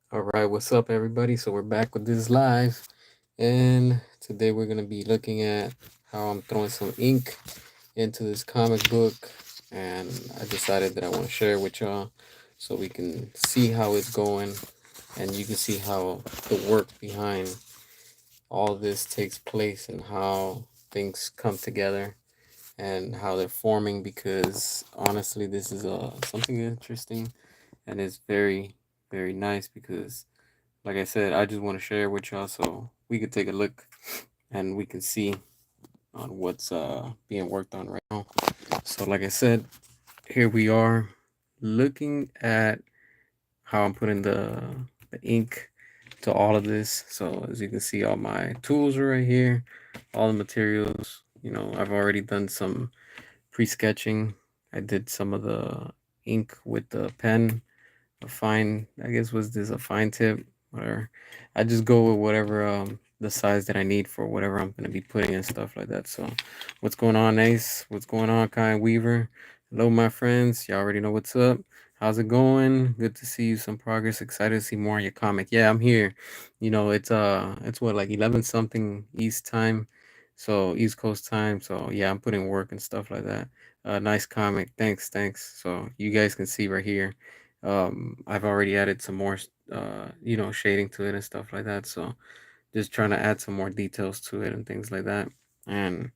All right, what's up, everybody? So we're back with this live, and today we're gonna be looking at how I'm throwing some ink into this comic book, and I decided that I want to share it with y'all so we can see how it's going, and you can see how the work behind all this takes place and how things come together and how they're forming. Because honestly, this is something interesting and it's very nice because like I said, I just want to share with y'all so we could take a look and we can see on what's being worked on right now. So like I said, here we are looking at how I'm putting the ink to all of this. So as you can see, all my tools are right here, all the materials. I've already done some pre-sketching. I did some of the ink with the pen, a fine, I guess, was this a fine tip, or I just go with whatever the size that I need for whatever I'm gonna be putting and stuff like that. So what's going on, Ace? What's going on, Kai Weaver? Hello, my friends. Y'all already know what's up. How's it going? Good to see you. Some progress. Excited to see more on your comic. Yeah, I'm here. It's what, like 11 something East time, so East Coast time. So yeah, I'm putting work and stuff like that. Nice comic. Thanks. So you guys can see right here. I've already added some more shading to it and stuff like that, so just trying to add some more details to it and things like that. And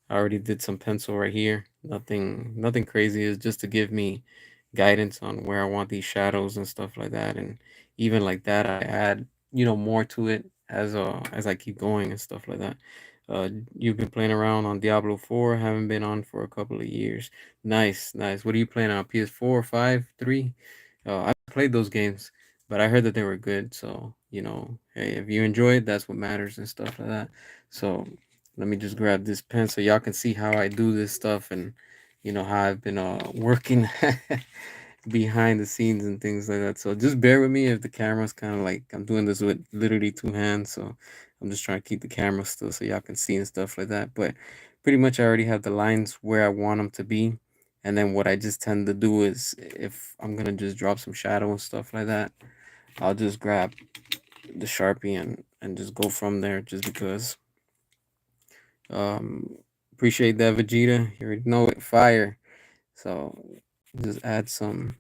I already did some pencil right here, nothing crazy, is just to give me guidance on where I want these shadows and stuff like that. And even like that, I add more to it as I keep going and stuff like that. You've been playing around on Diablo 4, haven't been on for a couple of years. Nice. What are you playing on? PS4, 5, 3? I played those games, but I heard that they were good. So, hey, if you enjoy it, that's what matters and stuff like that. So, let me just grab this pen so y'all can see how I do this stuff and, how I've been working behind the scenes and things like that. So, just bear with me if the camera's kind of like I'm doing this with literally two hands. So, I'm just trying to keep the camera still so y'all can see and stuff like that. But pretty much, I already have the lines where I want them to be. And then what I just tend to do is if I'm gonna just drop some shadow and stuff like that, I'll just grab the Sharpie and just go from there just because. Um Appreciate that, Vegeta. You already know it, fire. So just add some.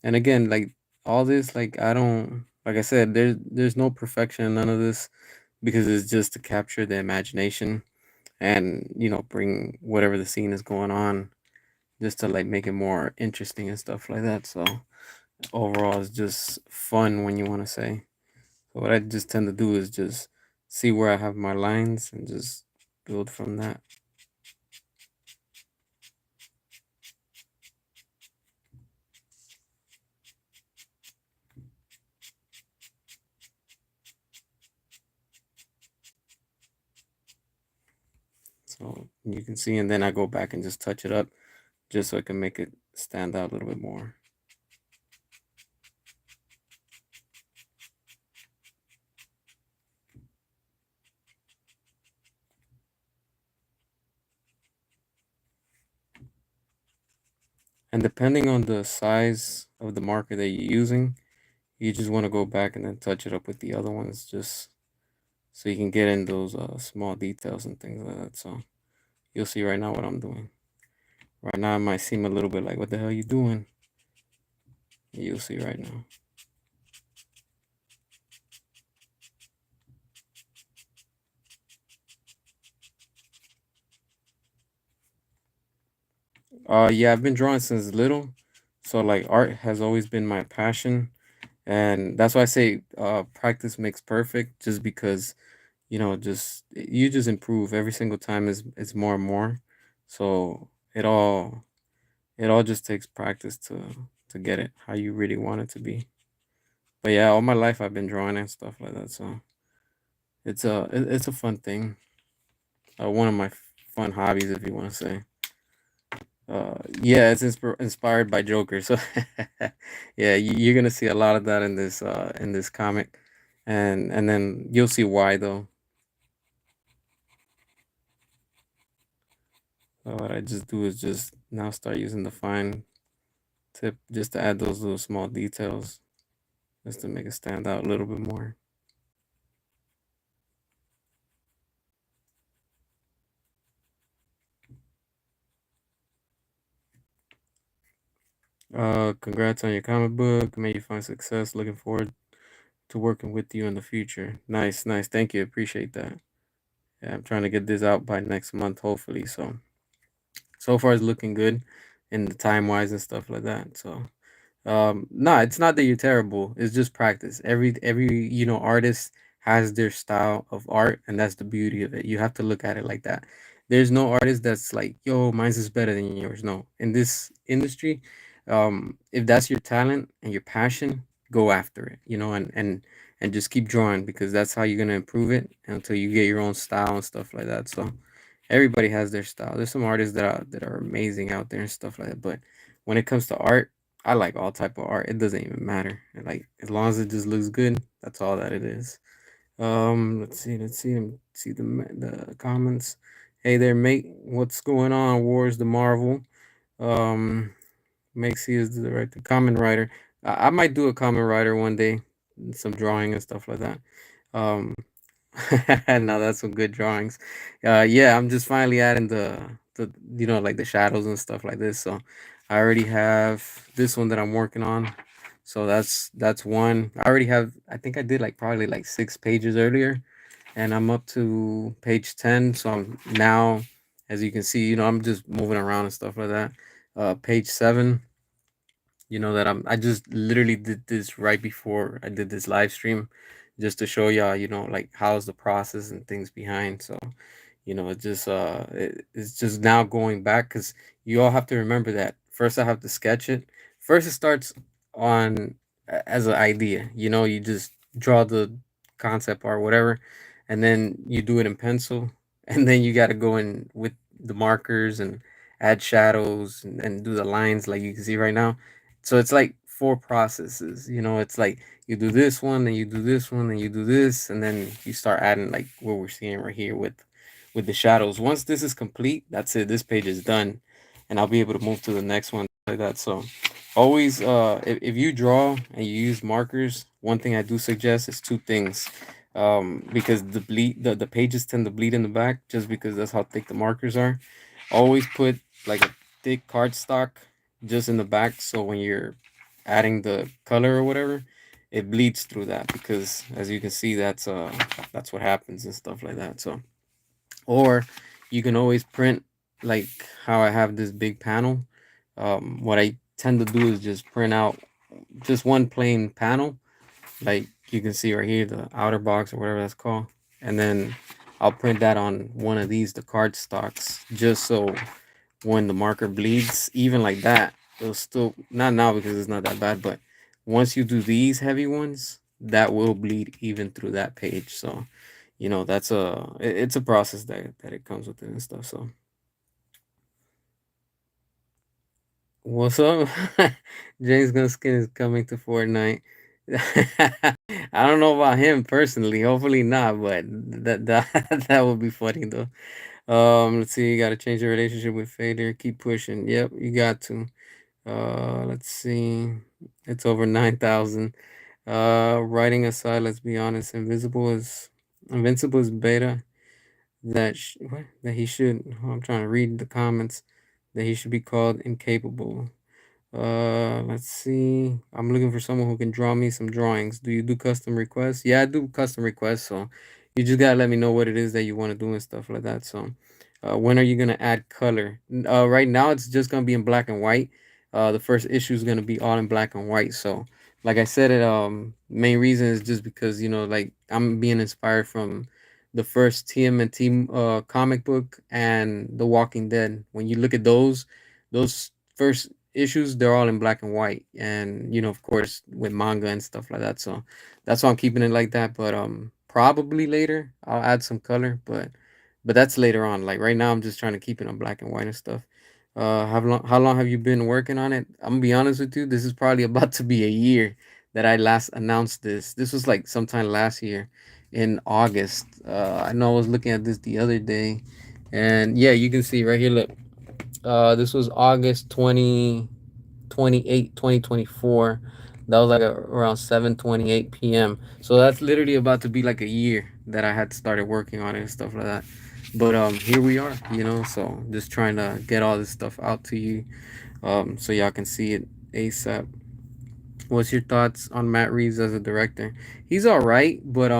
And again, like all this, like I don't, like I said, there's no perfection in none of this because it's just to capture the imagination and bring whatever the scene is going on just to like make it more interesting and stuff like that. So overall, it's just fun when you want to say. So what I just tend to do is just see where I have my lines and just build from that. So you can see, and then I go back and just touch it up just so I can make it stand out a little bit more. And depending on the size of the marker that you're using, you just want to go back and then touch it up with the other ones just so you can get in those small details and things like that. So you'll see right now what I'm doing. Right now it might seem a little bit like, what the hell are you doing? You'll see right now. Yeah, I've been drawing since little. So like art has always been my passion. And that's why I say practice makes perfect, just because, just you just improve every single time is more and more. So it all just takes practice to get it how you really want it to be. But yeah, all my life I've been drawing and stuff like that. So it's a fun thing. One of my fun hobbies, if you want to say. Yeah, it's inspired by Joker. So yeah, you're gonna see a lot of that in this comic. and then you'll see why though. So what I just do is just now start using the fine tip just to add those little small details, just to make it stand out a little bit more. Congrats on your comic book. May you find success. Looking forward to working with you in the future. Nice, nice. Thank you. Appreciate that. Yeah, I'm trying to get this out by next month, hopefully. So far it's looking good in the time wise and stuff like that. So no, it's not that you're terrible. It's just practice. Every artist has their style of art, and that's the beauty of it. You have to look at it like that. There's no artist that's like, yo, mine's is better than yours. No, in this industry, if that's your talent and your passion, go after it. And just keep drawing, because that's how you're gonna improve it until you get your own style and stuff like that. So everybody has their style. There's some artists that are amazing out there and stuff like that. But when it comes to art, I like all type of art. It doesn't even matter. Like, as long as it just looks good, that's all that it is. Let's see the comments. Hey there, mate. What's going on? Wars the Marvel. Um, Maxie is the director, common writer. I might do a common writer one day, some drawing and stuff like that. Um, no, that's some good drawings. Yeah, I'm just finally adding the like the shadows and stuff like this. So I already have this one that I'm working on. So that's one. I already have. I think I did like probably like 6 pages earlier, and I'm up to page 10. So I'm now, as you can see, I'm just moving around and stuff like that. Page 7. That I just literally did this right before I did this live stream, just to show y'all, like how's the process and things behind. So it's just now going back, because you all have to remember that first I have to sketch it. First it starts on as an idea. You just draw the concept or whatever, and then you do it in pencil, and then you got to go in with the markers and add shadows and do the lines like you can see right now. So it's like four processes. It's like you do this one, then you do this one, then you do this, and then you start adding like what we're seeing right here with the shadows. Once this is complete, that's it. This page is done, and I'll be able to move to the next one like that. So always, if you draw and you use markers, one thing I do suggest is two things. Because the pages tend to bleed in the back, just because that's how thick the markers are. Always put like a thick cardstock just in the back, so when you're adding the color or whatever, it bleeds through that, because as you can see, that's what happens and stuff like that. So, or you can always print, like how I have this big panel. What I tend to do is just print out just one plain panel, like you can see right here, the outer box or whatever that's called, and then I'll print that on one of these, the card stocks, just so when the marker bleeds, even like that, it'll still, not now because it's not that bad, but once you do these heavy ones, that will bleed even through that page. So that's it's a process that it comes with it and stuff. So what's up? James Gunskin is coming to Fortnite. I don't know about him personally. Hopefully not, but that that would be funny though. Let's see. You got to change your relationship with Fader. Keep pushing. Yep, you got to. Let's see. It's over 9,000. Writing aside, let's be honest. Invincible is beta. That he should. I'm trying to read the comments. That he should be called incapable. Let's see. I'm looking for someone who can draw me some drawings. Do you do custom requests? Yeah, I do custom requests. So you just gotta let me know what it is that you want to do and stuff like that. So, when are you gonna add color? Right now it's just gonna be in black and white. The first issue is gonna be all in black and white. So, like I said, main reason is just because like I'm being inspired from the first TMNT comic book and The Walking Dead. When you look at those first issues, they're all in black and white, and of course with manga and stuff like that. So that's why I'm keeping it like that. But probably later I'll add some color, but that's later on. Like right now I'm just trying to keep it on black and white and stuff. How long have you been working on it? I'm gonna be honest with you, this is probably about to be a year that I last announced this. This was like sometime last year in August. I know I was looking at this the other day, and yeah, you can see right here. Look, this was August 28, 2024. That was like around 7:28 p.m. So that's literally about to be like a year that I had started working on it and stuff like that. But here we are, so just trying to get all this stuff out to you, so y'all can see it ASAP. What's your thoughts on Matt Reeves as a director? He's all right, but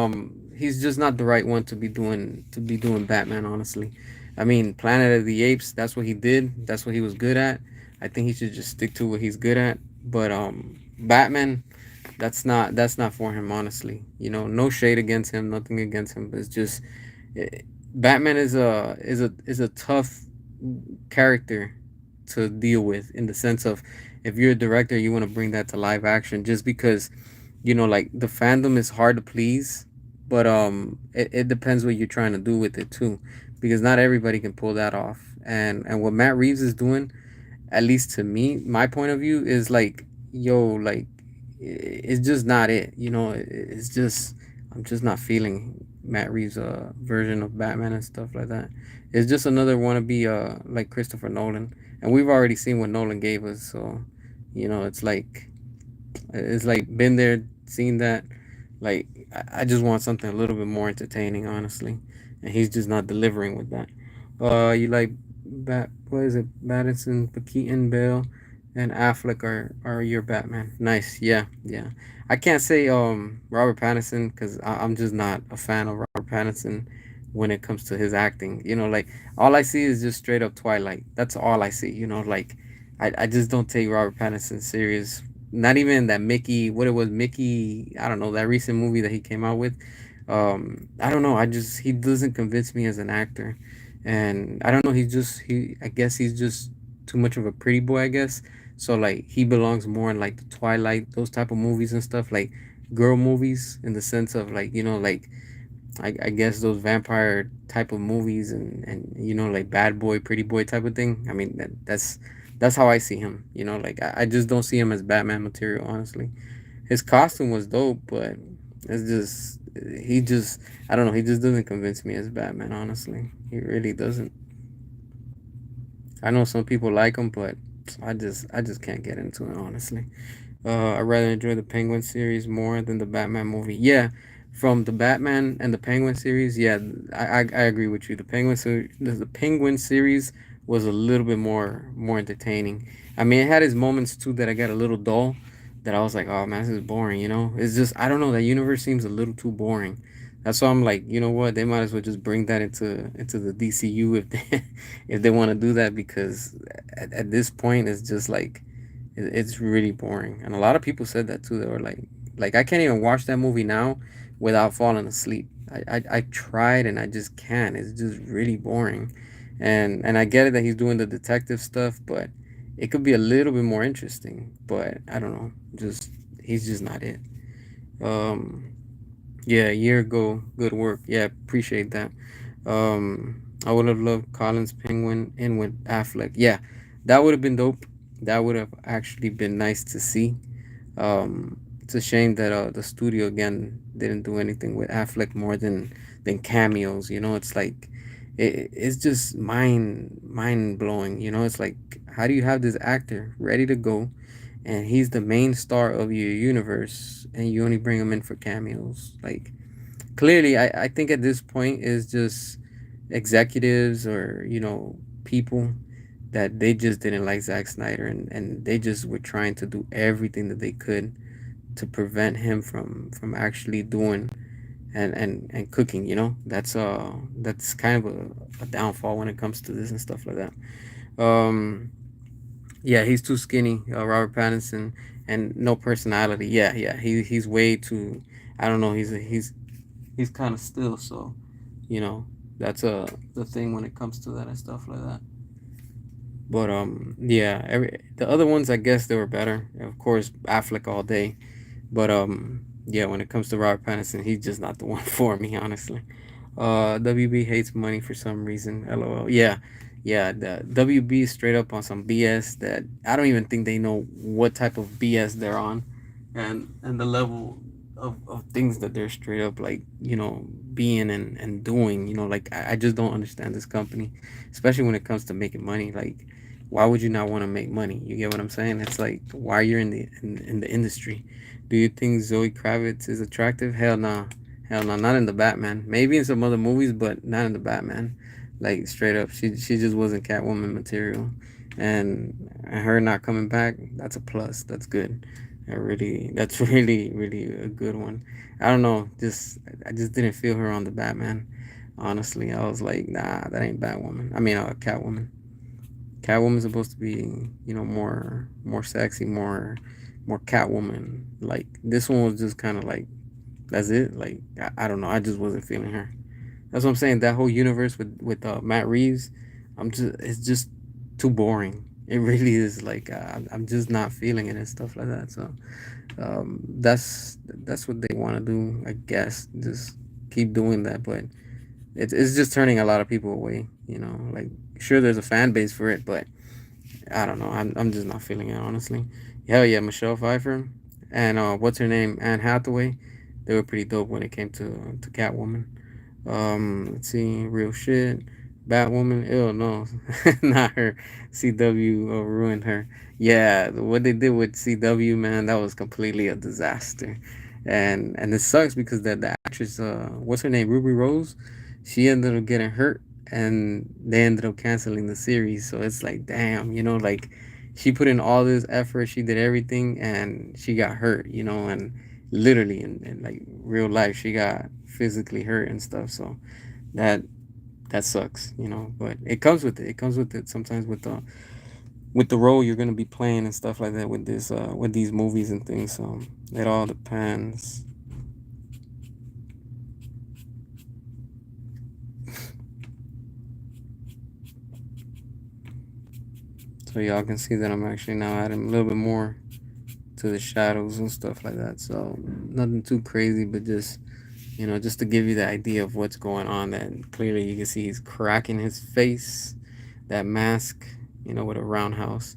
he's just not the right one to be doing Batman. Honestly, I mean, Planet of the Apes. That's what he did. That's what he was good at. I think he should just stick to what he's good at. But Batman, that's not for him. Honestly, no shade against him, nothing against him. But it's just Batman is a tough character to deal with, in the sense of, if you're a director, you want to bring that to live action, just because like the fandom is hard to please. But it depends what you're trying to do with it too, because not everybody can pull that off. And what Matt Reeves is doing, at least to me, my point of view, is like, yo, like, it's just not it. It's just, I'm just not feeling Matt Reeves' version of Batman and stuff like that. It's just another wannabe, like Christopher Nolan, and we've already seen what Nolan gave us. So, it's like been there, seen that. Like, I just want something a little bit more entertaining, honestly, and he's just not delivering with that. You like What is it? Pattinson, Keaton, Bale, and Affleck are your Batman. Nice, yeah, yeah. I can't say Robert Pattinson, because I'm just not a fan of Robert Pattinson when it comes to his acting. Like, all I see is just straight up Twilight. That's all I see. Like, I just don't take Robert Pattinson serious. Not even that Mickey, what it was, Mickey, I don't know, that recent movie that he came out with. I don't know. He doesn't convince me as an actor. And I don't know, I guess he's just too much of a pretty boy, I guess. So like, he belongs more in like the Twilight, those type of movies and stuff, like girl movies, in the sense of, like, like, I guess those vampire type of movies, and like bad boy, pretty boy type of thing. I mean, that's how I see him. Like, I just don't see him as Batman material, honestly. His costume was dope, but it's just he just I don't know. He just doesn't convince me as Batman. Honestly, he really doesn't. I know some people like him, but I just can't get into it, honestly. I rather enjoy the Penguin series more than the Batman movie. Yeah, from the Batman and the Penguin series, yeah, I agree with you. The Penguin series was a little bit more entertaining. I mean, it had its moments too that I got a little dull. That I was like, oh man, this is boring. It's just, I don't know. That universe seems a little too boring. That's why I'm like, you know what? They might as well just bring that into the DCU, if they if they want to do that, because at this point it's just like, it's really boring. And a lot of people said that too. They were like, I can't even watch that movie now without falling asleep. I tried, and I just can't. It's just really boring. And I get it that he's doing the detective stuff, but it could be a little bit more interesting. But I don't know. Just He's just not it. Um, yeah, a year ago, good work. Yeah, appreciate that. I would have loved Collins Penguin in with Affleck. Yeah, that would have been dope. That would have actually been nice to see. It's a shame that the studio again didn't do anything with Affleck more than cameos. It's like, it's just mind blowing. It's like, how do you have this actor ready to go, and he's the main star of your universe, and you only bring him in for cameos? Like, clearly, I think at this point is just executives, or people that they just didn't like Zack Snyder, and they just were trying to do everything that they could to prevent him from actually doing and cooking. That's kind of a downfall when it comes to this and stuff like that. um yeah, he's too skinny, Robert Pattinson, and no personality. Yeah, yeah, he's way too, I don't know, he's kind of still. So you know that's the thing when it comes to that and stuff like that. But yeah, the other ones, I guess they were better. Of course, Affleck all day. But yeah, when it comes to Robert Pattinson, he's just not the one for me, honestly. WB hates money for some reason. LOL. Yeah, yeah. The WB is straight up on some BS that I don't even think they know what type of BS they're on. and the level of things that they're straight up like being and doing. Like I just don't understand this company, especially when it comes to making money. Like, why would you not want to make money? You get what I'm saying? It's like, why you're in the industry. Do you think Zoe Kravitz is attractive? Hell no. Hell no, not in the Batman. Maybe in some other movies, but not in the Batman. Like, straight up, she just wasn't Catwoman material. And her not coming back, that's a plus. That's good. That's really a good one. I don't know, just I just didn't feel her on the Batman. Honestly, I was like, nah, that ain't Batwoman. I mean, Catwoman. Catwoman's supposed to be, more sexy, more Catwoman. Like, this one was just kind of like, that's it. Like, I don't know, I just wasn't feeling her. That's what I'm saying. That whole universe with Matt Reeves, it's just too boring. It really is. Like, I'm just not feeling it and stuff like that. So that's what they want to do, I guess. Just keep doing that, but it's just turning a lot of people away. Like, sure, there's a fan base for it, but I don't know. I'm just not feeling it, honestly. Hell yeah, Michelle Pfeiffer and what's her name, Anne Hathaway. They were pretty dope when it came to Catwoman. Let's see, real shit. Batwoman, ew, no, not her. CW ruined her. Yeah, what they did with CW, man, that was completely a disaster, and it sucks because the actress, what's her name, Ruby Rose, she ended up getting hurt, and they ended up canceling the series. So it's like, damn, like she put in all this effort, she did everything, and she got hurt, and literally in like real life she got physically hurt and stuff. So that that sucks, but it comes with it sometimes with the role you're gonna be playing and stuff like that with this with these movies and things. So it all depends. So y'all can see that I'm actually now adding a little bit more to the shadows and stuff like that. So nothing too crazy, but just just to give you the idea of what's going on. That clearly you can see he's cracking his face, that mask, with a roundhouse.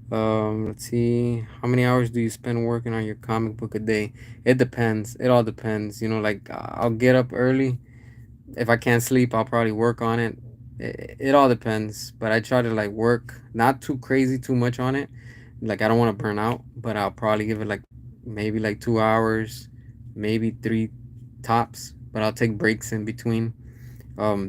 Let's see. How many hours do you spend working on your comic book a day? It depends. It all depends. Like, I'll get up early. If I can't sleep, I'll probably work on it. It all depends. But I try to like work not too crazy too much on it. Like, I don't want to burn out, but I'll probably give it like maybe like 2 hours, maybe three tops. But I'll take breaks in between,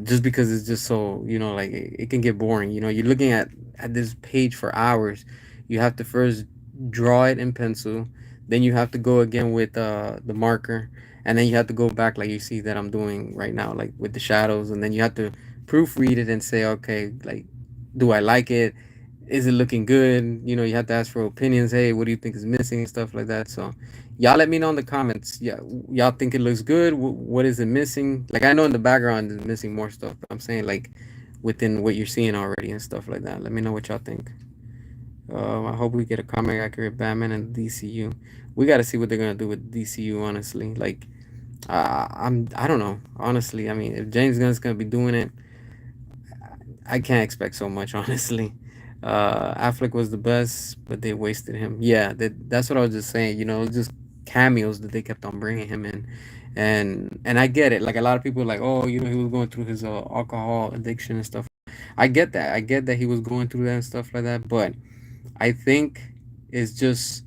just because it's just so, like it can get boring. You're looking at this page for hours. You have to first draw it in pencil, then you have to go again with the marker, and then you have to go back like you see that I'm doing right now, like with the shadows, and then you have to proofread it and say, okay, like, do I like it? Is it looking good? You have to ask for opinions. Hey, what do you think is missing and stuff like that. So y'all let me know in the comments. Yeah, y'all think it looks good? What is it missing? Like, I know in the background is missing more stuff, but I'm saying, like, within what you're seeing already and stuff like that. Let me know what y'all think. I hope we get a comic accurate Batman and DCU. We got to see what they're gonna do with DCU. Honestly, like, I don't know. Honestly, I mean, if James Gunn's gonna be doing it, I can't expect so much, honestly. Affleck was the best, but they wasted him. Yeah, that's what I was just saying. It was just cameos that they kept on bringing him in, and I get it. Like, a lot of people are like, oh, he was going through his alcohol addiction and stuff. I get that. I get that he was going through that and stuff like that. But I think it's just,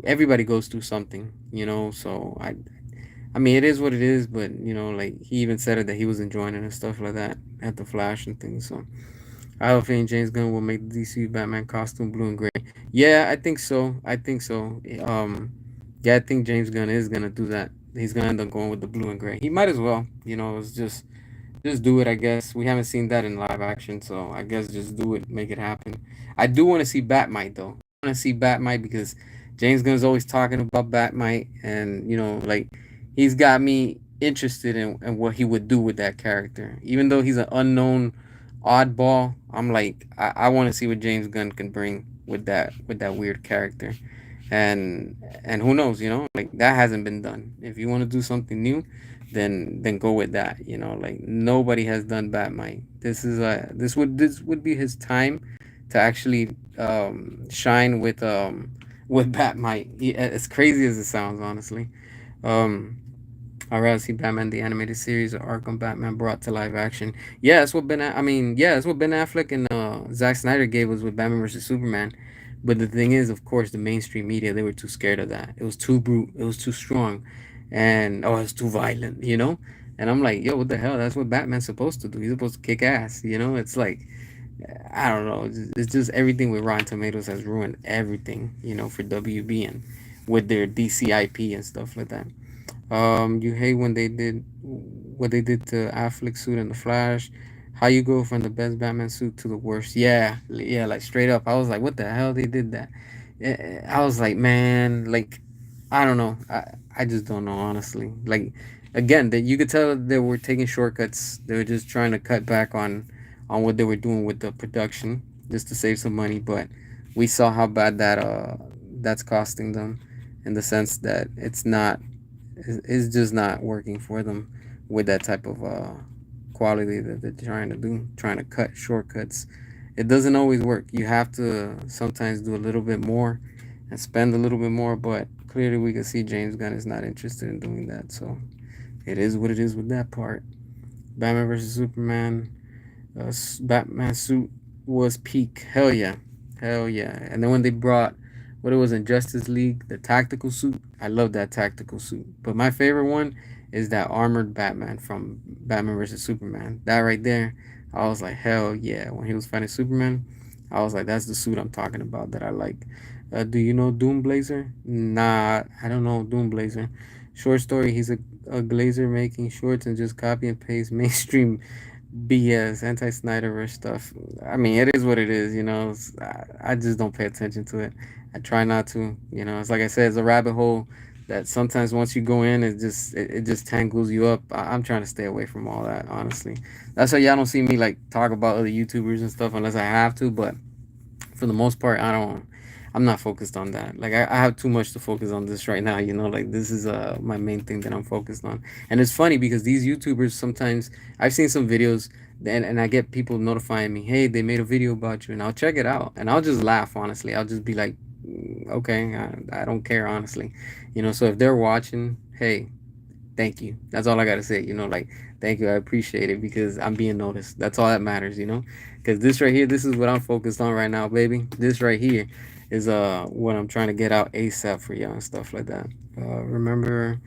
everybody goes through something. So I mean, it is what it is, but like, he even said it that he was enjoying it and stuff like that at the Flash and things. So I have a feeling James Gunn will make the DC Batman costume blue and gray. Yeah, I think so. I think so. Yeah, I think James Gunn is gonna do that. He's gonna end up going with the blue and gray. He might as well. It's just do it. I guess we haven't seen that in live action, so I guess just do it, make it happen. I do want to see Batmite though. I want to see Batmite because James Gunn's always talking about Batmite, and like, he's got me interested in what he would do with that character. Even though he's an unknown oddball, I'm like, I want to see what James Gunn can bring with that weird character. And who knows, like, that hasn't been done. If you want to do something new, then go with that. Like, nobody has done Batmite. This would be his time to actually shine with with Batman. Yeah, as crazy as it sounds, honestly. Um, I'd rather see Batman the animated series or Arkham Batman brought to live action. Yeah, that's what I mean, yeah, that's what Ben Affleck and Zack Snyder gave us with Batman versus Superman. But the thing is, of course, the mainstream media, they were too scared of that. It was too brute. It was too strong, and oh, it's too violent. And I'm like, yo, what the hell? That's what Batman's supposed to do. He's supposed to kick ass. It's like I don't know. It's just everything with Rotten Tomatoes has ruined everything. For WB and with their DCIP and stuff like that. You hate when they did what they did to Affleck suit in the Flash. How you go from the best Batman suit to the worst? Yeah, yeah, like straight up. I was like, what the hell they did that? I was like, man, like, I don't know. I just don't know honestly. Like, again, that you could tell they were taking shortcuts. They were just trying to cut back on what they were doing with the production just to save some money. But we saw how bad that's costing them, in the sense that it's just not working for them with that type of quality that they're trying to do, trying to cut shortcuts. It doesn't always work. You have to sometimes do a little bit more and spend a little bit more, but clearly we can see James Gunn is not interested in doing that. So it is what it is with that part. Batman versus Superman, Batman suit was peak. Hell yeah, hell yeah. And then when they brought what it was in Justice League, the tactical suit, I love that tactical suit. But my favorite one is that armored Batman from Batman versus Superman. That right there, I was like, hell yeah. When he was fighting Superman, I was like, that's the suit I'm talking about that I like. Do you know Doom Blazer? Nah, I don't know Doom Blazer. Short story, he's a glazer making shorts and just copy and paste mainstream BS, anti Snyderverse stuff. I mean, it is what it is. I just don't pay attention to it. I try not to. It's like I said, it's a rabbit hole that sometimes once you go in, it just tangles you up. I'm trying to stay away from all that. Honestly, that's why y'all don't see me like talk about other YouTubers and stuff unless I have to. But for the most part, I'm not focused on that. Like I have too much to focus on this right now. Like this is my main thing that I'm focused on. And it's funny because these YouTubers sometimes I've seen some videos and I get people notifying me, hey, they made a video about you, and I'll check it out and I'll just laugh. Honestly, I'll just be like, okay, I don't care honestly. So if they're watching, hey, thank you. That's all I gotta say. Like thank you. I appreciate it because I'm being noticed. That's all that matters. Because this right here, this is what I'm focused on right now, baby. This right here is what I'm trying to get out ASAP for y'all and stuff like that. Remember,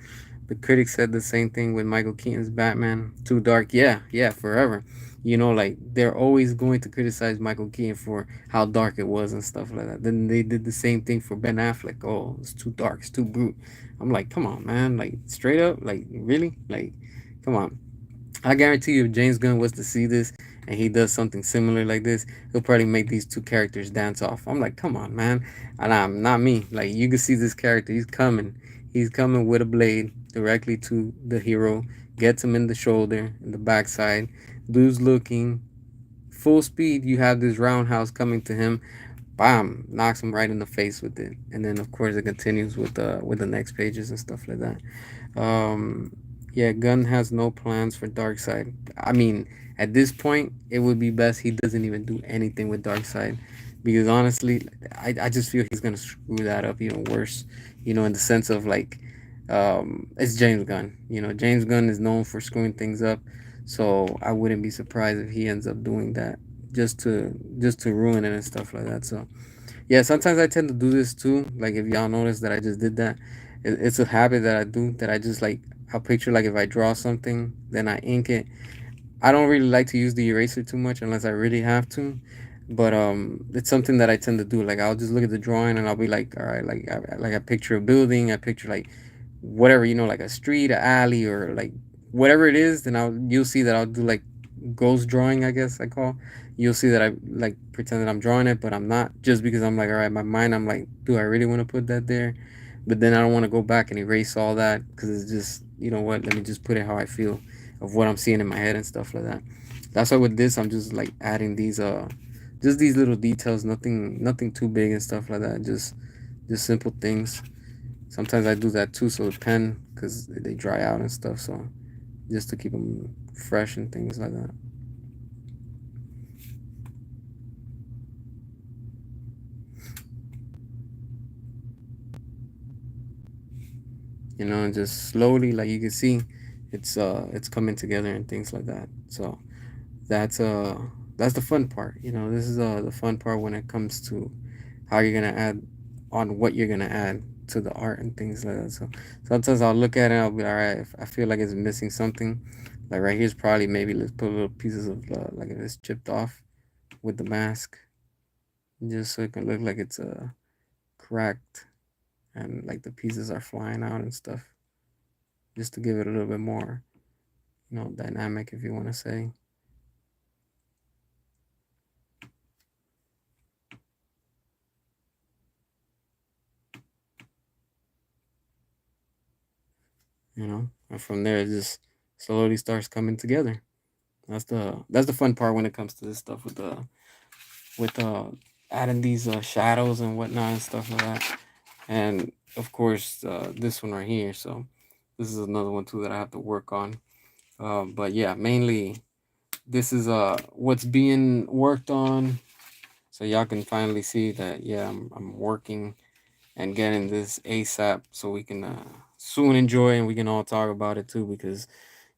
the critics said the same thing with Michael Keaton's Batman. Too dark. Yeah, yeah, forever. Like they're always going to criticize Michael Keaton for how dark it was and stuff like that. Then they did the same thing for Ben Affleck. Oh, it's too dark. It's too brute. I'm like, come on, man. Like straight up. Like really. Like, come on. I guarantee you, if James Gunn was to see this and he does something similar like this, he'll probably make these two characters dance off. I'm like, come on, man. And I'm not me. Like, you can see this character. He's coming. He's coming with a blade directly to the hero, gets him in the shoulder, in the backside. Dude's looking full speed. You have this roundhouse coming to him. Bam! Knocks him right in the face with it. And then, of course, it continues with the next pages and stuff like that. Um, yeah, Gunn has no plans for Darkseid. I mean, at this point, it would be best he doesn't even do anything with Darkseid, because honestly, I just feel he's gonna screw that up even worse. In the sense of like, it's James Gunn. James Gunn is known for screwing things up, so I wouldn't be surprised if he ends up doing that just to ruin it and stuff like that. So yeah, sometimes I tend to do this too. Like if y'all notice that I just did that, it's a habit that I do. That I just like I'll picture like if I draw something, then I ink it. I don't really like to use the eraser too much unless I really have to. But it's something that I tend to do. Like I'll just look at the drawing and I'll be like, all right, like I picture a building, I picture like whatever, like a street, a alley, or like whatever it is. Then you'll see that I'll do like ghost drawing, I guess I call. You'll see that I like pretend that I'm drawing it, but I'm not. Just because I'm like, all right, my mind, I'm like, do I really want to put that there? But then I don't want to go back and erase all that because it's just, you know what? Let me just put it how I feel of what I'm seeing in my head and stuff like that. That's why with this, I'm just like adding just these little details, nothing too big and stuff like that. Just simple things. Sometimes I do that too, so the pen, because they dry out and stuff. So just to keep them fresh and things like that. and just slowly, like you can see, it's coming together and things like that. So that's uh that's the fun part. This is the fun part when it comes to how you're gonna add on what you're gonna add to the art and things like that. So sometimes I'll look at it, I'll be all right. If I feel like it's missing something, like right here's probably maybe let's put little pieces of like if it's chipped off with the mask, just so it can look like it's cracked and like the pieces are flying out and stuff, just to give it a little bit more, dynamic, if you want to say. And from there it just slowly starts coming together. That's the fun part when it comes to this stuff with adding these shadows and whatnot and stuff like that. And of course, this one right here. So this is another one too that I have to work on. But yeah, mainly this is what's being worked on. So y'all can finally see that, yeah, I'm working and getting this ASAP, so we can soon enjoy and we can all talk about it too. Because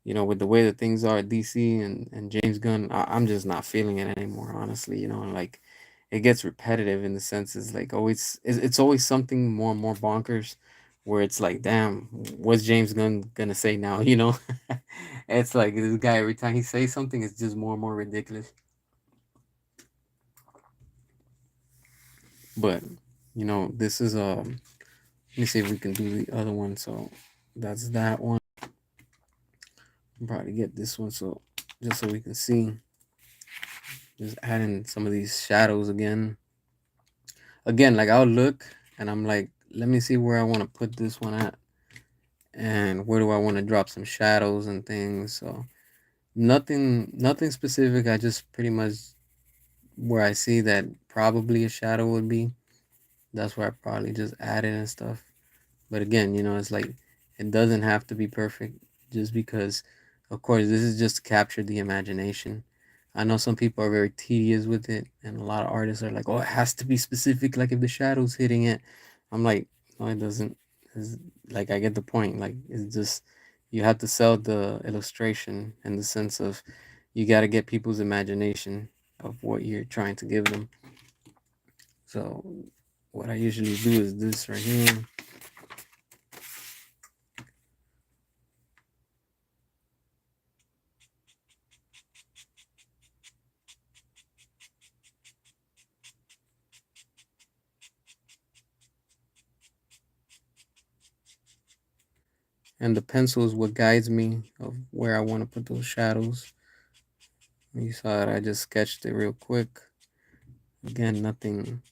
with the way that things are at DC and James Gunn, I'm just not feeling it anymore, honestly. And like it gets repetitive in the sense it's like always it's always something more and more bonkers, where it's like, damn, what's James Gunn gonna say now? It's like this guy, every time he says something, it's just more and more ridiculous. But this is let me see if we can do the other one. So that's that one. I'll probably get this one, so just so we can see. Just adding some of these shadows again. Again, like I'll look and I'm like, let me see where I want to put this one at, and where do I want to drop some shadows and things. So nothing specific. I just pretty much where I see that probably a shadow would be. That's where I probably just add it and stuff. But again, it's like it doesn't have to be perfect, just because, of course, this is just to capture the imagination. I know some people are very tedious with it, and a lot of artists are like, "Oh, it has to be specific. Like if the shadow's hitting it," I'm like, "No, it doesn't." It's, like I get the point. Like it's just you have to sell the illustration in the sense of you got to get people's imagination of what you're trying to give them. So what I usually do is this right here. And the pencil is what guides me of where I want to put those shadows. You saw it, I just sketched it real quick. Again, nothing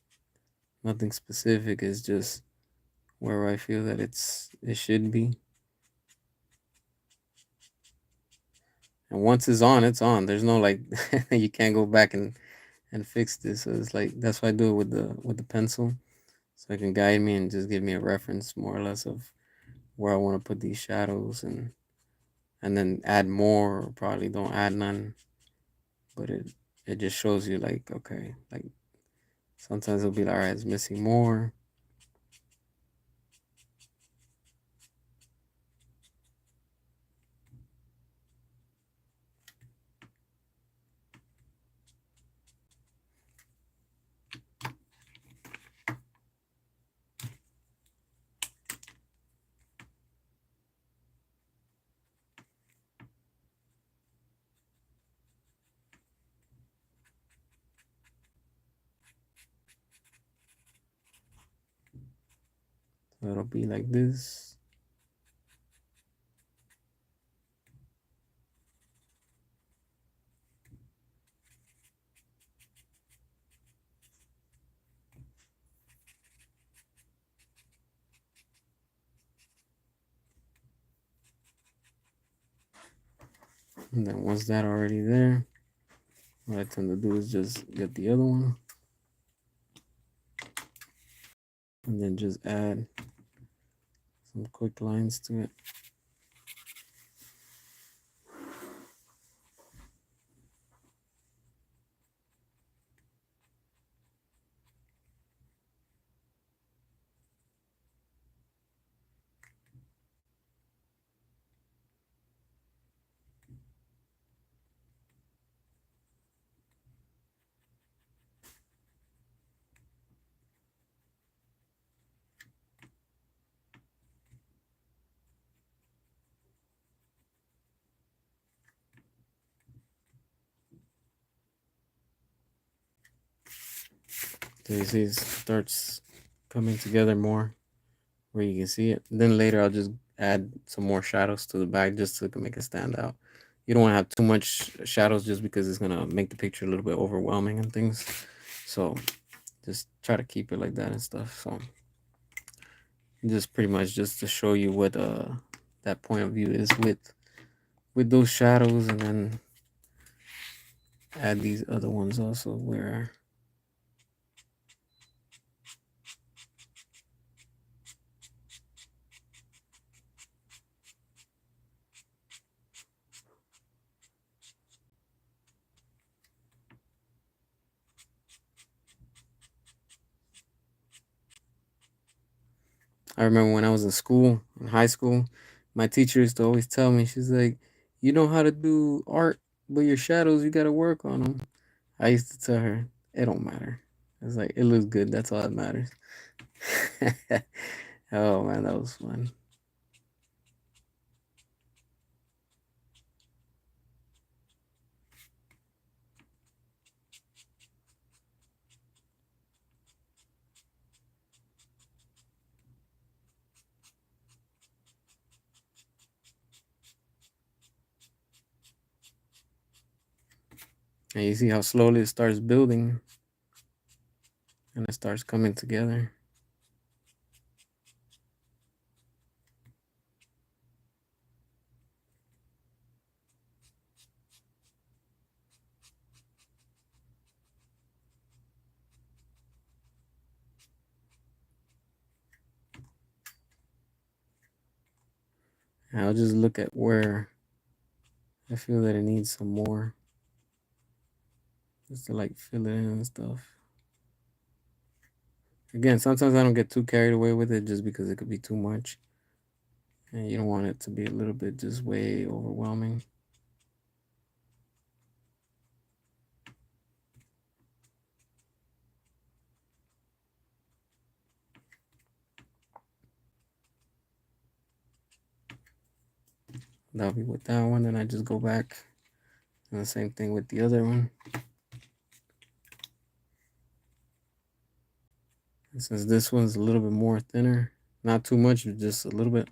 specific. It's just where I feel that it should be. And once it's on, it's on. There's no like you can't go back and fix this. So it's like that's why I do it with the pencil. So it can guide me and just give me a reference more or less of where I want to put these shadows, and then add more, or probably don't add none. But it just shows you like, okay, like sometimes it'll be like, all right, it's missing more. So it'll be like this. And then once that already there, what I tend to do is just get the other one and then just add some quick lines to it. So you see, it starts coming together more where you can see it. Then later, I'll just add some more shadows to the back just to make it stand out. You don't want to have too much shadows just because it's gonna make the picture a little bit overwhelming and things. So just try to keep it like that and stuff. So just pretty much just to show you what that point of view is with those shadows, and then add these other ones also where I remember when I was in school, in high school, my teacher used to always tell me, she's like, you know how to do art, but your shadows, you got to work on them. I used to tell her, it don't matter. It's like, it looks good. That's all that matters. Oh man, that was fun. And you see how slowly it starts building and it starts coming together. And I'll just look at where I feel that it needs some more, just to like fill it in and stuff. Again, sometimes I don't get too carried away with it just because it could be too much. And you don't want it to be a little bit just way overwhelming. That'll be with that one. Then I just go back. And the same thing with the other one. And since this one's a little bit more thinner, not too much, just a little bit,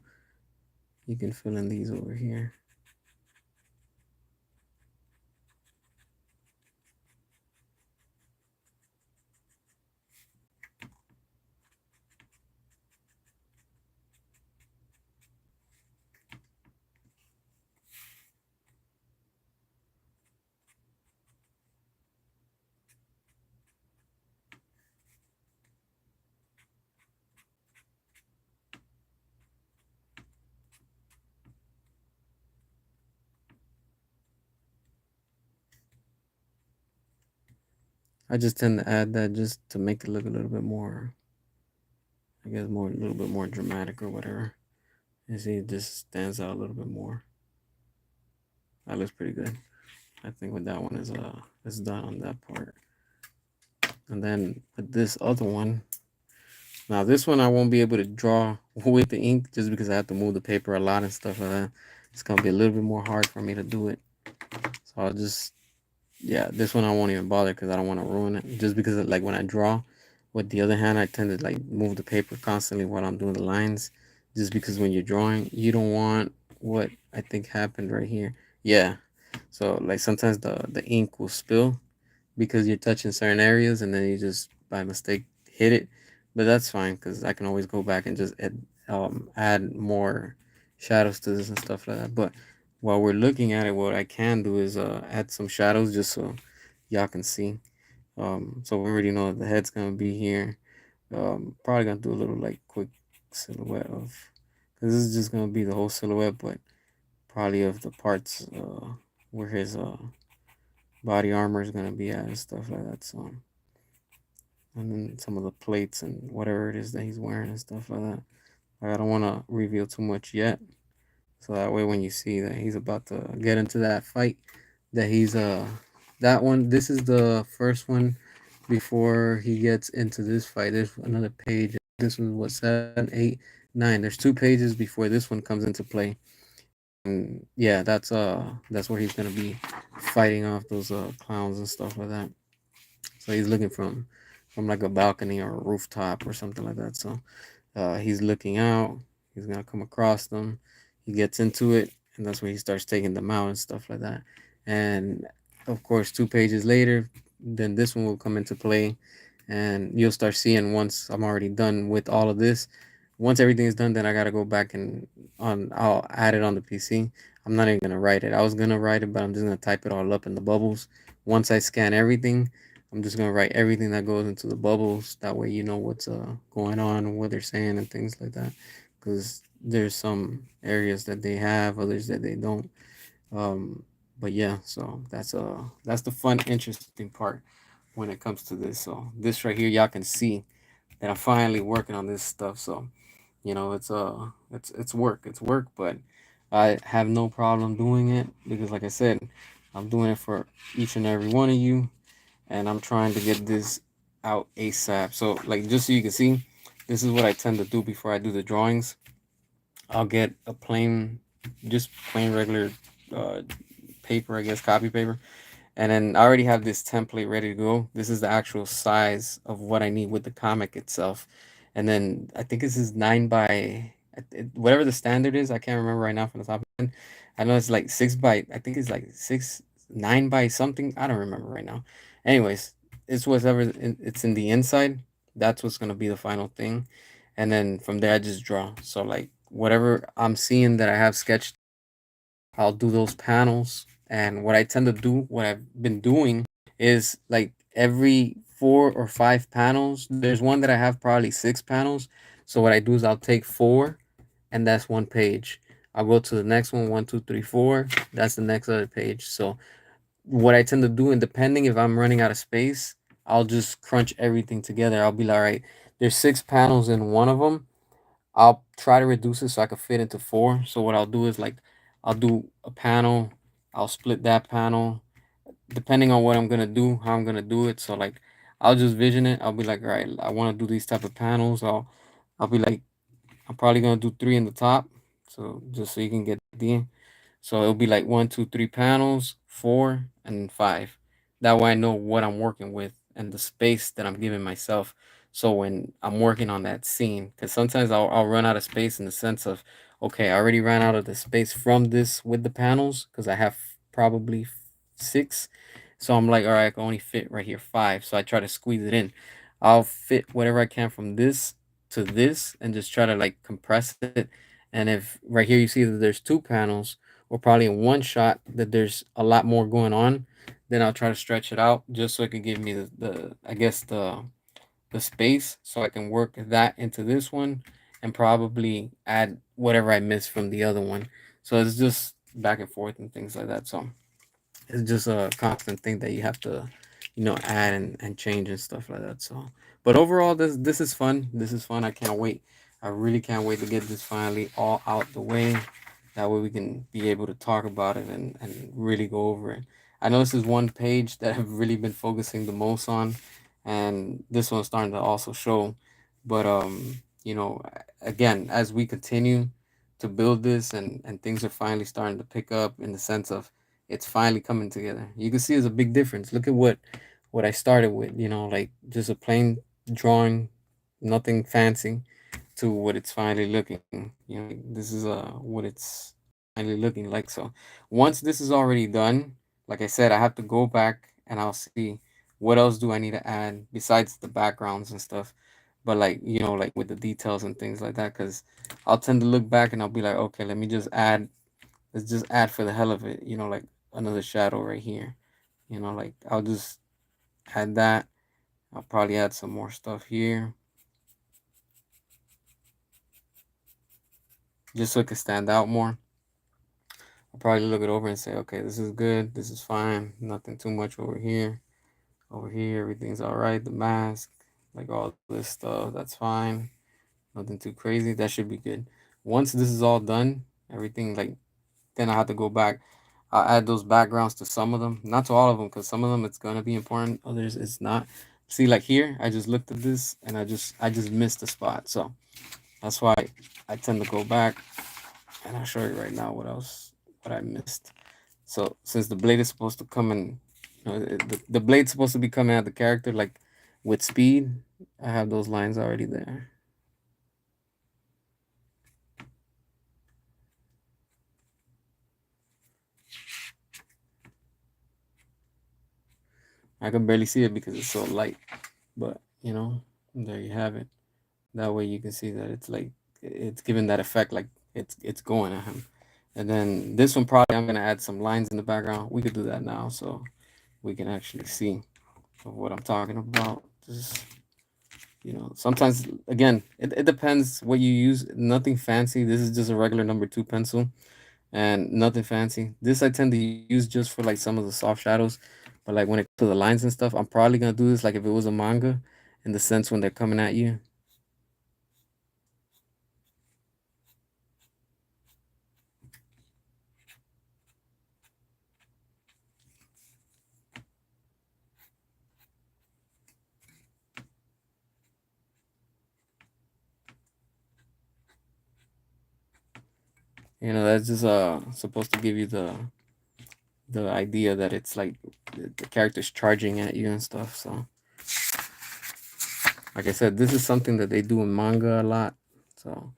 you can fill in these over here. I just tend to add that just to make it look a little bit more, I guess, more, a little bit more dramatic or whatever. You see, it just stands out a little bit more. That looks pretty good. I think with that one is done on that part. And then with this other one, now this one I won't be able to draw with the ink just because I have to move the paper a lot and stuff like that. It's gonna be a little bit more hard for me to do it. So I'll just, yeah, this one I won't even bother because I don't want to ruin it. Just because like when I draw with the other hand, I tend to like move the paper constantly while I'm doing the lines. Just because when you're drawing, you don't want what I think happened right here. Yeah. So like sometimes the ink will spill because you're touching certain areas and then you just by mistake hit it. But that's fine because I can always go back and just add more shadows to this and stuff like that. But while we're looking at it, what I can do is add some shadows just so y'all can see. So we already know that the head's gonna be here. Probably gonna do a little like quick silhouette of, because this is just gonna be the whole silhouette, but probably of the parts where his body armor is gonna be at and stuff like that. So, and then some of the plates and whatever it is that he's wearing and stuff like that. Like, I don't want to reveal too much yet, so that way when you see that he's about to get into that fight, that he's that one. This is the first one before he gets into this fight. There's another page. This was what, 7, 8, 9. There's 2 pages before this one comes into play. And yeah, that's where he's gonna be fighting off those clowns and stuff like that. So he's looking from from like a balcony or a rooftop or something like that. So he's looking out. He's gonna come across them. He gets into it, and that's where he starts taking them out and stuff like that. And of course, 2 pages later, then this one will come into play, and you'll start seeing once I'm already done with all of this. Once everything is done, then I gotta go back and I'll add it on the PC. I'm not even gonna write it. I was gonna write it, but I'm just gonna type it all up in the bubbles. Once I scan everything, I'm just gonna write everything that goes into the bubbles. That way, you know what's going on and what they're saying and things like that. Because there's some areas that they have, others that they don't. Um, but yeah, so that's the fun, interesting part when it comes to this. So this right here, y'all can see that I'm finally working on this stuff. So it's work, but I have no problem doing it because, like I said, I'm doing it for each and every one of you, and I'm trying to get this out ASAP. So, like, just so you can see, this is what I tend to do before I do the drawings. I'll get a just plain regular uh, paper, I guess, copy paper, and then I already have this template ready to go. This is the actual size of what I need with the comic itself. And then I think this is 9 by whatever the standard is. I can't remember right now from the top of my head. I know it's like 6 by, I think it's like 9 by something. I don't remember right now. Anyways, it's whatever it's in the inside. That's what's going to be the final thing. And then from there, I just draw. So, like, whatever I'm seeing that I have sketched, I'll do those panels. And what I tend to do, what I've been doing is like every 4 or 5 panels, there's one that I have probably 6 panels. So what I do is I'll take four, and that's one page. I'll go to the next one, one, two, three, four. That's the next other page. So what I tend to do, and depending if I'm running out of space, I'll just crunch everything together. I'll be like, all right, there's 6 panels in one of them. I'll try to reduce it so I can fit into four. So what I'll do is like I'll do a panel, I'll split that panel depending on what I'm gonna do, how I'm gonna do it. So like I'll just vision it. I'll be like, all right, I want to do these type of panels. I'll be like, I'm probably gonna do three in the top, so just so you can get the idea. So it'll be like one, two, three panels, four, and five. That way I know what I'm working with and the space that I'm giving myself. So when I'm working on that scene, because sometimes I'll run out of space in the sense of, okay, I already ran out of the space from this with the panels because I have probably six. So I'm like, all right, I can only fit right here five. So I try to squeeze it in. I'll fit whatever I can from this to this and just try to like compress it. And if right here you see that there's 2 panels, or probably in one shot that there's a lot more going on, then I'll try to stretch it out just so it can give me the I guess the space so I can work that into this one and probably add whatever I missed from the other one. So it's just back and forth and things like that. So it's just a constant thing that you have to, add and change and stuff like that. So, but overall, this is fun. This is fun. I can't wait. I really can't wait to get this finally all out the way. That way we can be able to talk about it and really go over it. I know this is one page that I've really been focusing the most on, and this one's starting to also show. But again, as we continue to build this and things are finally starting to pick up in the sense of it's finally coming together. You can see there's a big difference. Look at what I started with, like just a plain drawing, nothing fancy, to what it's finally looking. Like this is what it's finally looking like. So once this is already done, like I said, I have to go back and I'll see what else do I need to add besides the backgrounds and stuff. But like like with the details and things like that, because I'll tend to look back and I'll be like, okay, let's just add for the hell of it, like another shadow right here. Like I'll just add that. I'll probably add some more stuff here just so it can stand out more. I'll probably look it over and say, okay, this is good, this is fine, nothing too much over here. Over here, everything's all right. The mask, like all this stuff, that's fine. Nothing too crazy. That should be good. Once this is all done, everything like then I have to go back. I'll add those backgrounds to some of them, not to all of them, because some of them it's gonna be important. Others it's not. See, like here, I just looked at this and I just missed the spot. So that's why I tend to go back and I'll show you right now what I missed. So since the blade is supposed to come in, the blade's supposed to be coming at the character like with speed, I have those lines already there. I can barely see it because it's so light, but there you have it. That way you can see that it's like it's giving that effect, like it's going at him. And then this one, probably I'm gonna add some lines in the background. We could do that now, so we can actually see what I'm talking about. Just sometimes, again, it depends what you use. Nothing fancy. This is just a regular number 2 pencil, and nothing fancy. This I tend to use just for like some of the soft shadows, but like when it comes to the lines and stuff, I'm probably gonna do this like if it was a manga, in the sense when they're coming at you. That's just supposed to give you the idea that it's like the character's charging at you and stuff. So, like I said, this is something that they do in manga a lot. So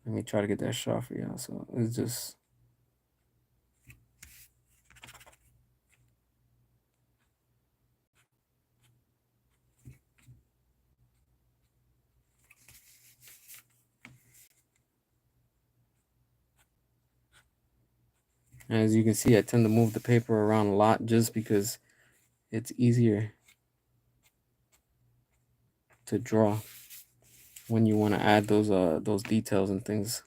let me try to get that shot for y'all. So it's just, as you can see, I tend to move the paper around a lot just because it's easier to draw when you want to add those details and things.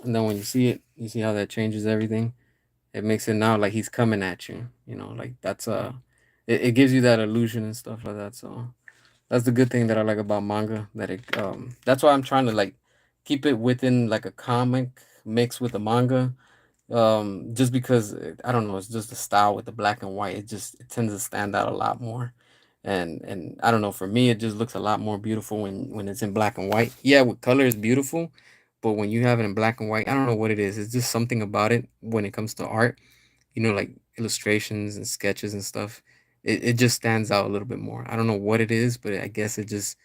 And then when you see it, you see how that changes everything. It makes it now like he's coming at you. Like that's it gives you that illusion and stuff like that. So that's the good thing that I like about manga. That that's why I'm trying to like keep it within like a comic mix with the manga. Just because I don't know, it's just the style with the black and white. It tends to stand out a lot more. And I don't know, for me it just looks a lot more beautiful when it's in black and white. Yeah, with color is beautiful, but when you have it in black and white, I don't know what it is. It's just something about it when it comes to art, like illustrations and sketches and stuff. It just stands out a little bit more. I don't know what it is, but I guess it just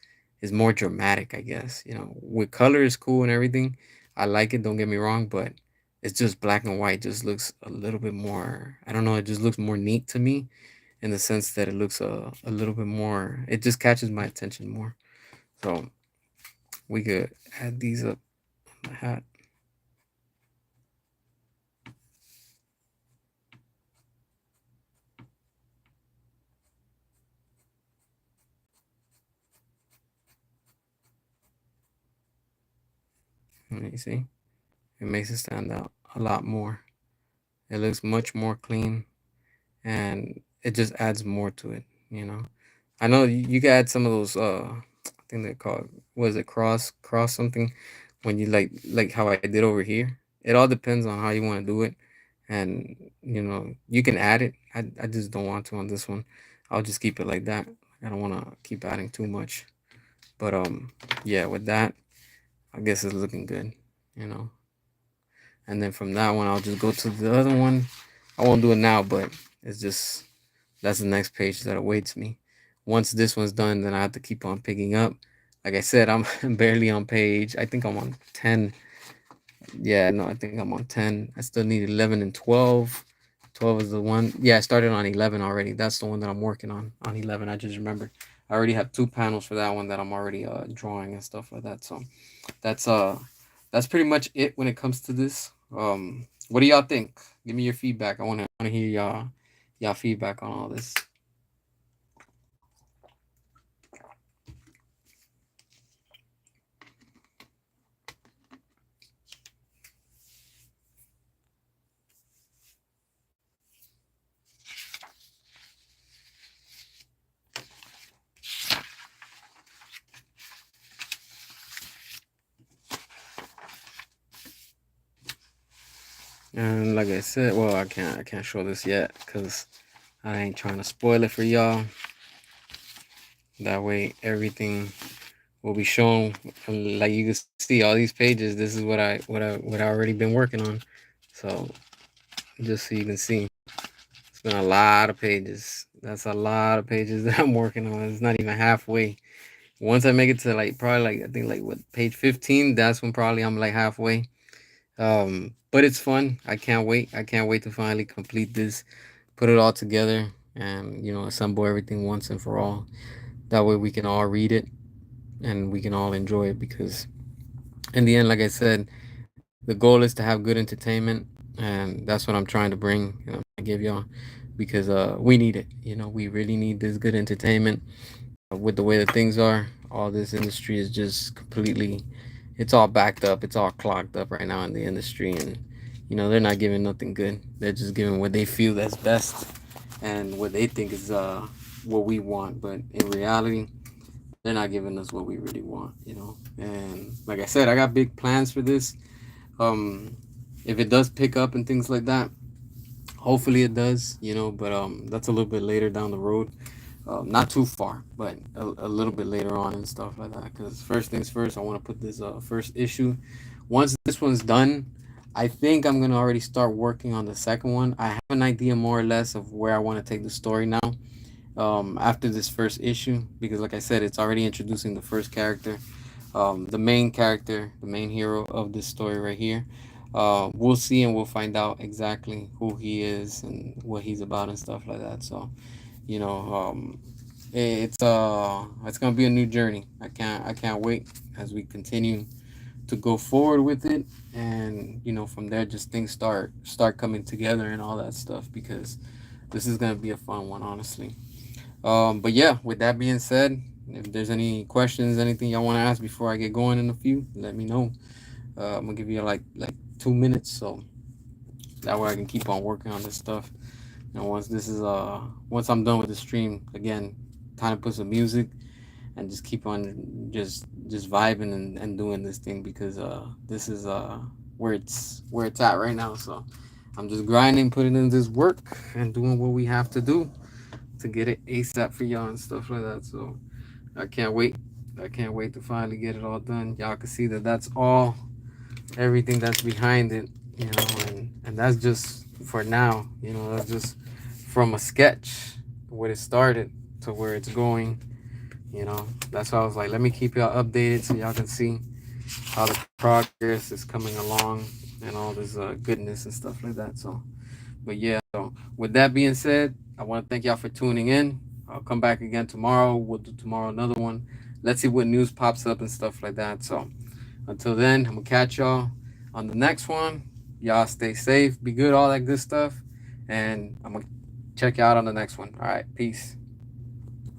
is more dramatic, I guess. With color is cool and everything. I like it, don't get me wrong, but it's just black and white just looks a little bit more, I don't know, it just looks more neat to me, in the sense that it looks a little bit more, it just catches my attention more. So we could add these up on the hat. Let me see. It makes it stand out a lot more. It looks much more clean, and it just adds more to it. I know you can add some of those I think they call it, what is it, cross something, when you like how I did over here. It all depends on how you want to do it, and you can add it. I just don't want to on this one. I'll just keep it like that. I don't want to keep adding too much. But yeah, with that, I guess it's looking good, you know. And then from that one, I'll just go to the other one. I won't do it now, but it's just, that's the next page that awaits me. Once this one's done, then I have to keep on picking up. Like I said, I'm barely on page. I think I'm on 10. Yeah, no, I think I'm on 10. I still need 11 and 12. 12 is the one. Yeah, I started on 11 already. That's the one that I'm working on 11. I just remembered. I already have 2 panels for that one that I'm already drawing and stuff like that. So that's that's pretty much it when it comes to this. What do y'all think? Give me your feedback. I wanna hear y'all feedback on all this. And like I said, well, I can't show this yet because I ain't trying to spoil it for y'all. That way, everything will be shown. Like you can see all these pages. This is what I already been working on. So just so you can see, it's been a lot of pages. That's a lot of pages that I'm working on. It's not even halfway. Once I make it to like probably like I think like what page 15, that's when probably I'm like halfway. But it's fun. I can't wait. I can't wait to finally complete this, put it all together, and assemble everything once and for all. That way we can all read it and we can all enjoy it, because in the end, like I said, the goal is to have good entertainment, and that's what I'm trying to bring, to give y'all, because we need it. We really need this good entertainment. With the way that things are, all this industry is just completely, it's all backed up, it's all clogged up right now in the industry, and they're not giving nothing good. They're just giving what they feel that's best and what they think is what we want, but in reality they're not giving us what we really want. And like I said, I got big plans for this. If it does pick up and things like that, hopefully it does. But that's a little bit later down the road. Not too far, but a little bit later on and stuff like that. Because first things first, I want to put this first issue. Once this one's done, I think I'm gonna already start working on the second one. I have an idea more or less of where I want to take the story now. After this first issue, because like I said, it's already introducing the first character, the main character, the main hero of this story right here. We'll see and we'll find out exactly who he is and what he's about and stuff like that. So you know it's gonna be a new journey. I can't wait as we continue to go forward with it, and from there just things start coming together and all that stuff, because this is gonna be a fun one, honestly. But yeah, with that being said, if there's any questions, anything y'all want to ask before I get going in a few, let me know. I'm gonna give you like 2 minutes, so that way I can keep on working on this stuff. Once I'm done with the stream, again, kind of put some music and just keep on just vibing and doing this thing, because this is where it's at right now. So I'm just grinding, putting in this work and doing what we have to do to get it ASAP for y'all and stuff like that. So I can't wait. I can't wait to finally get it all done. Y'all can see that that's all, everything that's behind it, and that's just for now. That's just from a sketch, where it started to where it's going. That's why I was like, let me keep y'all updated so y'all can see how the progress is coming along and all this goodness and stuff like that. So, but yeah, so with that being said, I want to thank y'all for tuning in. I'll come back again tomorrow. We'll do tomorrow another one. Let's see what news pops up and stuff like that. So until then, I'm gonna catch y'all on the next one. Y'all stay safe, be good, all that good stuff, and I'm gonna check you out on the next one. All right, peace.